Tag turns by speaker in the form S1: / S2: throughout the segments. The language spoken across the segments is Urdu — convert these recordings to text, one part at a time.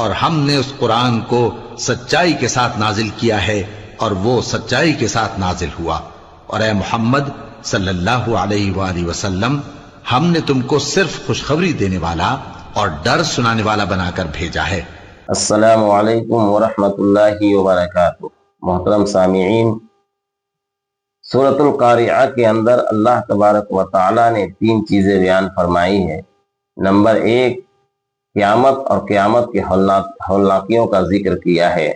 S1: اور ہم نے اس قرآن کو سچائی کے ساتھ نازل کیا ہے اور وہ سچائی کے ساتھ نازل ہوا، اور اے محمد صلی اللہ علیہ وآلہ وسلم، ہم نے تم کو صرف خوشخبری دینے والا اور ڈر سنانے والا بنا کر بھیجا ہے۔
S2: السلام علیکم ورحمۃ اللہ وبرکاتہ۔ محترم سامعین، سورۃ القارعہ کے اندر اللہ تبارک و تعالی نے 3 چیزیں بیان فرمائی ہے۔ نمبر 1، قیامت اور قیامت کے ہولناکیوں کا ذکر کیا ہے۔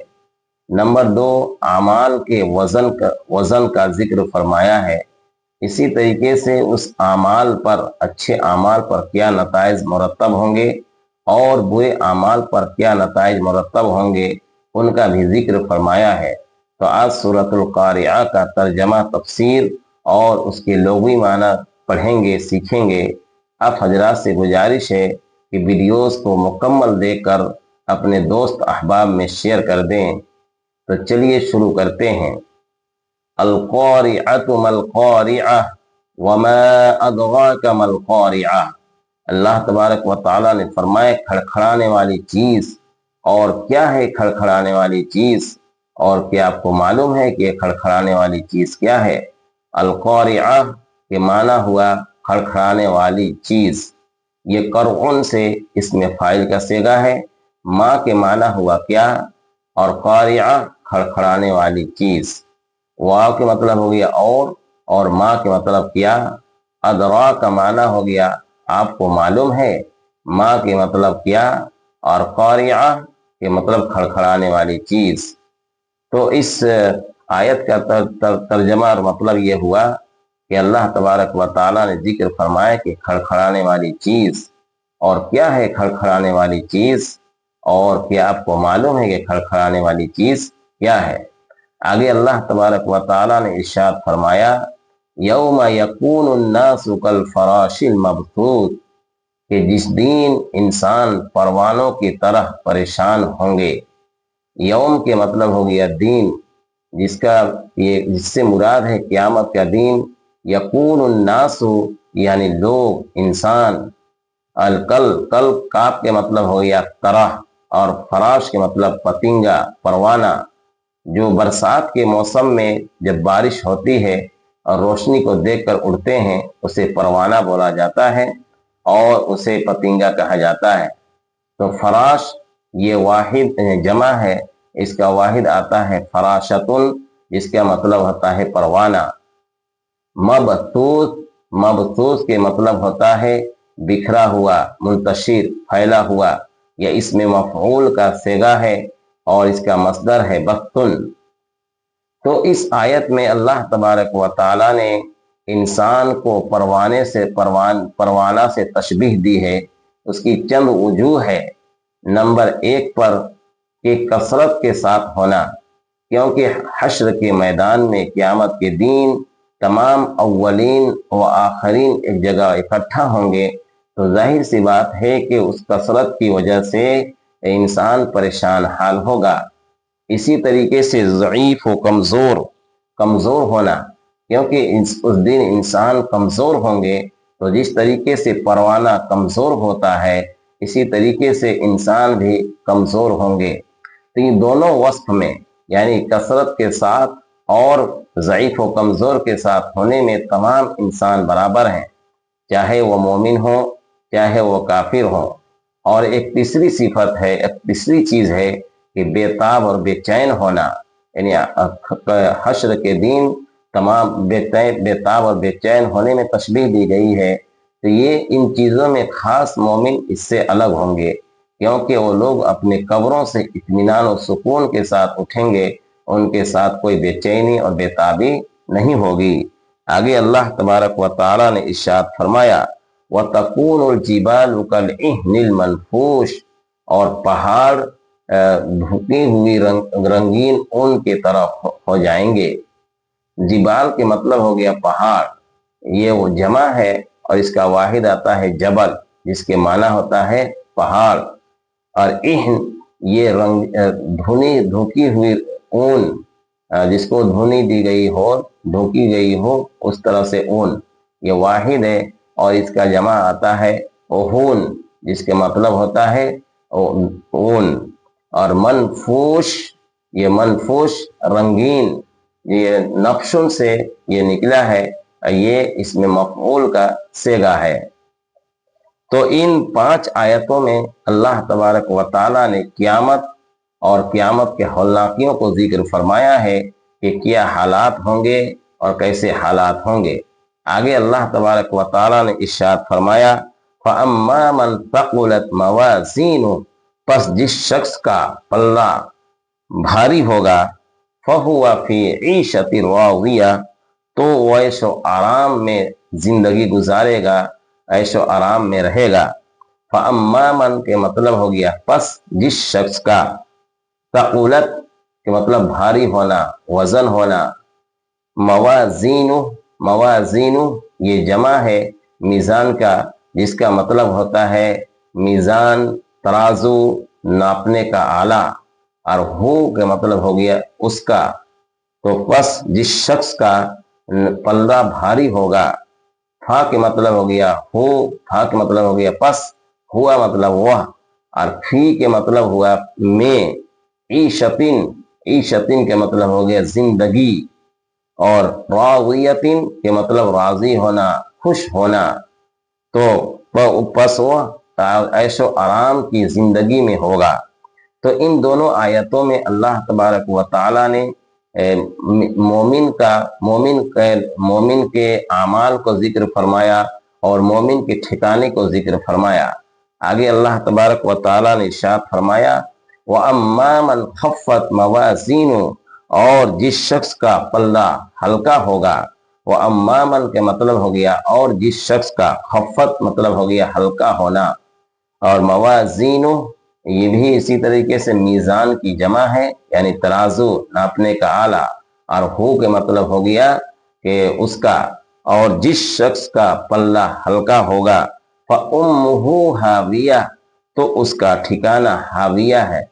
S2: نمبر 2، اعمال کے وزن کا ذکر فرمایا ہے۔ اسی طریقے سے اس اعمال پر، اچھے اعمال پر کیا نتائج مرتب ہوں گے اور برے اعمال پر کیا نتائج مرتب ہوں گے، ان کا بھی ذکر فرمایا ہے۔ تو آج سورۃ القارعہ کا ترجمہ، تفسیر اور اس کے لغوی معنی پڑھیں گے، سیکھیں گے۔ آپ حضرات سے گزارش ہے کہ ویڈیوز کو مکمل دیکھ کر اپنے دوست احباب میں شیئر کر دیں۔ تو چلیے شروع کرتے ہیں۔ القارعۃ ما القارعہ وما ادراک ما القارعہ۔ اللہ تبارک و تعالیٰ نے فرمایا کھڑکھڑانے والی چیز، اور کیا ہے کھڑکھڑانے والی چیز، اور کیا آپ کو معلوم ہے کہ کھڑکھڑانے والی چیز کیا ہے؟ القارعہ کے معنی ہوا کھڑکھڑانے والی چیز۔ یہ قرعن سے اس میں فاعل کا صیغہ ہے۔ ما کے معنی ہوا کیا، اور قارعہ کھڑکھڑانے والی چیز۔ واو کے مطلب ہو گیا اور ما کے مطلب کیا۔ ادرا کا معنی ہو گیا آپ کو معلوم ہے۔ ما کے مطلب کیا، اور قارعہ کے مطلب کھڑکھڑانے والی چیز۔ تو اس آیت کا ترجمہ اور مطلب یہ ہوا کہ اللہ تبارک و تعالیٰ نے ذکر فرمایا کہ کھڑکھڑانے والی چیز، اور کیا ہے کھڑکھڑانے والی چیز، اور کیا آپ کو معلوم ہے کہ کھڑکھڑانے والی چیز کیا ہے؟ آگے اللہ تبارک و تعالیٰ نے ارشاد فرمایا یوم یکون الناس کالفراش المبثوث، کہ جس دن انسان پروانوں کی طرح پریشان ہوں گے۔ یوم کے مطلب ہو گیا دین، جس سے مراد ہے قیامت کا دین۔ یکون الناس یعنی لوگ، انسان۔ کل کاف کے مطلب ہو گیا طرح، اور فراش کے مطلب پتنگا، پروانہ۔ جو برسات کے موسم میں جب بارش ہوتی ہے اور روشنی کو دیکھ کر اڑتے ہیں، اسے پروانہ بولا جاتا ہے اور اسے پتنگا کہا جاتا ہے۔ تو فراش یہ واحد جمع ہے، اس کا واحد آتا ہے فراشتن، جس کا مطلب ہوتا ہے پروانہ۔ مبثوث کے مطلب ہوتا ہے بکھرا ہوا، منتشر، پھیلا ہوا۔ یا اس میں مفعول کا صیغہ ہے اور اس کا مصدر ہے بثن۔ تو اس آیت میں اللہ تبارک و تعالیٰ نے انسان کو پروانہ سے تشبیہ دی ہے۔ اس کی چند وجوہ ہے۔ نمبر 1 پر کہ کثرت کے ساتھ ہونا، کیونکہ حشر کے میدان میں قیامت کے دن تمام اولین و آخرین ایک جگہ اکٹھا ہوں گے، تو ظاہر سی بات ہے کہ اس کثرت کی وجہ سے انسان پریشان حال ہوگا۔ اسی طریقے سے ضعیف و کمزور ہونا، کیونکہ اس دن انسان کمزور ہوں گے، تو جس طریقے سے پروانہ کمزور ہوتا ہے، اسی طریقے سے انسان بھی کمزور ہوں گے۔ تو یہ دونوں وصف میں، یعنی کثرت کے ساتھ اور ضعیف و کمزور کے ساتھ ہونے میں تمام انسان برابر ہیں، چاہے وہ مومن ہو چاہے وہ کافر ہو۔ اور ایک تیسری صفت ہے، ایک تیسری چیز ہے کہ بے تاب اور بے چین ہونا، یعنی حشر کے دن تمام بے تاب اور بے چین ہونے میں تشبیہ دی گئی ہے۔ تو یہ ان چیزوں میں خاص مومن اس سے الگ ہوں گے، کیونکہ وہ لوگ اپنے قبروں سے اطمینان و سکون کے ساتھ اٹھیں گے، ان کے ساتھ کوئی بے چینی اور بے تابی نہیں ہوگی۔ آگے اللہ تبارک و تعالیٰ نے ارشاد فرمایا وَتَكُونُ الْجِبَالُ كَالْعِهْنِ الْمَنْفُوشِ، اور پہاڑ دھتی ہوئی رنگین اون کی طرف ہو جائیں گے۔ جبال کے مطلب ہو گیا پہاڑ، یہ وہ جمع ہے اور اس کا واحد آتا ہے جبل، جس کے معنی ہوتا ہے پہاڑ۔ اور اہن یہ دھوکی ہوئی اون، جس کو دھونی دی گئی ہو، دھوکی گئی ہو، اس طرح سے اون، یہ واحد ہے اور اس کا جمع آتا ہے اوہون، جس کے مطلب ہوتا ہے اون۔ اور منفوش، یہ منفوش رنگین، یہ نقشن سے یہ نکلا ہے، یہ اس میں مفعول کا صیغہ ہے۔ تو ان 5 آیتوں میں اللہ تبارک و تعالیٰ نے قیامت اور قیامت کے ہولناکیوں کو ذکر فرمایا ہے کہ کیا حالات ہوں گے اور کیسے حالات ہوں گے۔ آگے اللہ تبارک و تعالیٰ نے ارشاد فرمایا فَأَمَّا مَنْ ثَقُلَتْ مَوَازِينُهُ، پس جس شخص کا پلہ بھاری ہوگا، فَهُوَ فِي عِيشَةٍ رَاضِيَةٍ، تو وہ عیش و آرام میں زندگی گزارے گا، عیش و آرام میں رہے گا۔ فَأَمَّا مَنْ کے مطلب ہو گیا پس جس شخص کا، ثقلت کے مطلب بھاری ہونا، وزن ہونا، موازین یہ جمع ہے میزان کا، جس کا مطلب ہوتا ہے میزان، ترازو، ناپنے کا آلہ، اور ہو کے مطلب ہو گیا اس کا۔ تو پس جس شخص کا پلہ بھاری ہوگا، تھا کے مطلب ہو گیا ہو، تھا کے مطلب ہو گیا پس، ہوا مطلب وہ، اور فی کے مطلب ہوا میں، عیشتن کے مطلب ہو گیا زندگی، اور راضیتن کے مطلب راضی ہونا، خوش ہونا۔ تو پس وہ عیش و آرام کی زندگی میں ہوگا۔ تو ان دونوں آیتوں میں اللہ تبارک و تعالیٰ نے مومن کے اعمال کو ذکر فرمایا اور مومن کے ٹھکانے کو ذکر فرمایا۔ آگے اللہ تبارک و تعالیٰ نے ارشاد فرمایا وَأَمَّا مَنْ خَفَّتْ مَوَازِينُهُ، اور جس شخص کا پلہ ہلکا ہوگا، وَأَمَّا مَنْ کے مطلب ہو گیا اور جس شخص کا، خفت مطلب ہو گیا ہلکا ہونا، اور موازینُهُ یہ بھی اسی طریقے سے میزان کی جمع ہے، یعنی ترازو، ناپنے کا آلہ، اور ہو کے مطلب ہو گیا کہ اس کا، اور جس شخص کا پلہ ہلکا ہوگا، فَأُمُّهُ ہاویہ، تو اس کا ٹھکانہ ہاویہ ہے۔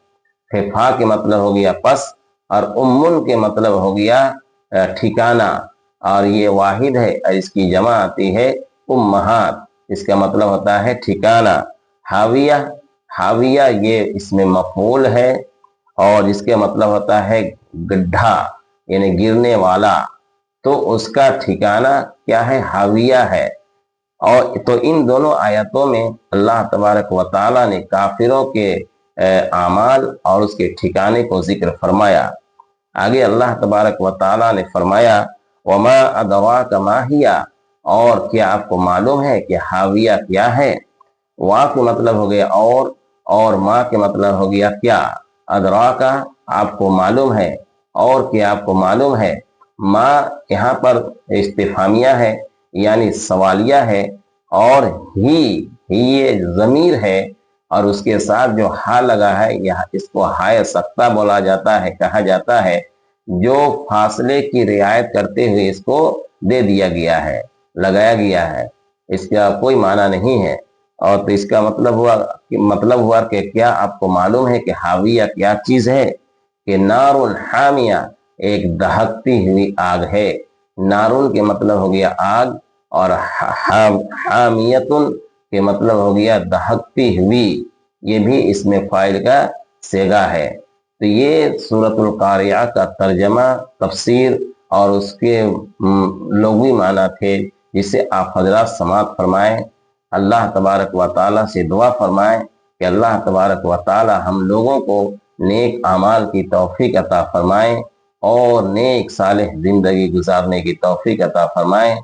S2: فا کے مطلب ہو گیا پس، اور امن کے مطلب ہو گیا ٹھکانہ، اور یہ واحد ہے، اس کی جمع آتی ہے امہات، اس کا مطلب ہوتا ہے ٹھکانہ۔ حاویہ یہ اس میں مفعول ہے، اور اس کے مطلب ہوتا ہے گڈھا، یعنی گرنے والا، تو اس کا ٹھکانہ کیا ہے؟ حاویہ ہے۔ اور تو ان دونوں آیتوں میں اللہ تبارک و تعالیٰ نے کافروں کے اعمال اور اس کے ٹھکانے کو ذکر فرمایا۔ آگے اللہ تبارک و تعالیٰ نے فرمایا وَمَا أَدْرَاكَ مَا هِيَ، اور کیا آپ کو معلوم ہے کہ حاویہ کیا ہے؟ وا کے مطلب ہو گیا اور ما کے مطلب ہو گیا کیا۔ ادراکا آپ کو معلوم ہے، اور کیا آپ کو معلوم ہے۔ ما یہاں پر استفہامیہ ہے، یعنی سوالیہ ہے، اور ہی یہ ضمیر ہے، اور اس کے ساتھ جو ہا لگا ہے، اس کو ہائے سختہ بولا جاتا ہے، کہا جاتا ہے، جو فاصلے کی رعایت کرتے ہوئے اس کو دے دیا گیا ہے، لگایا گیا ہے، اس کا کوئی معنی نہیں ہے۔ اور تو اس کا مطلب ہوا کہ کیا آپ کو معلوم ہے کہ حاویہ کیا چیز ہے؟ کہ نار حامیہ، ایک دہکتی ہوئی آگ ہے۔ نارون کے مطلب ہو گیا آگ، اور حامیتن کے مطلب ہو گیا دہکتی ہوئی، یہ بھی اس میں فاعل کا صیغہ ہے۔ تو یہ سورۃ القاریعہ کا ترجمہ، تفسیر اور اس کے لغوی معنی تھے، جسے آپ حضرات سماعت فرمائیں۔ اللہ تبارک و تعالیٰ سے دعا فرمائیں کہ اللہ تبارک و تعالیٰ ہم لوگوں کو نیک اعمال کی توفیق عطا فرمائیں اور نیک صالح زندگی گزارنے کی توفیق عطا فرمائیں۔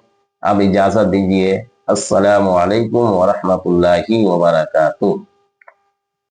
S2: اب اجازت دیجیے، السلام علیکم ورحمۃ اللہ وبرکاتہ۔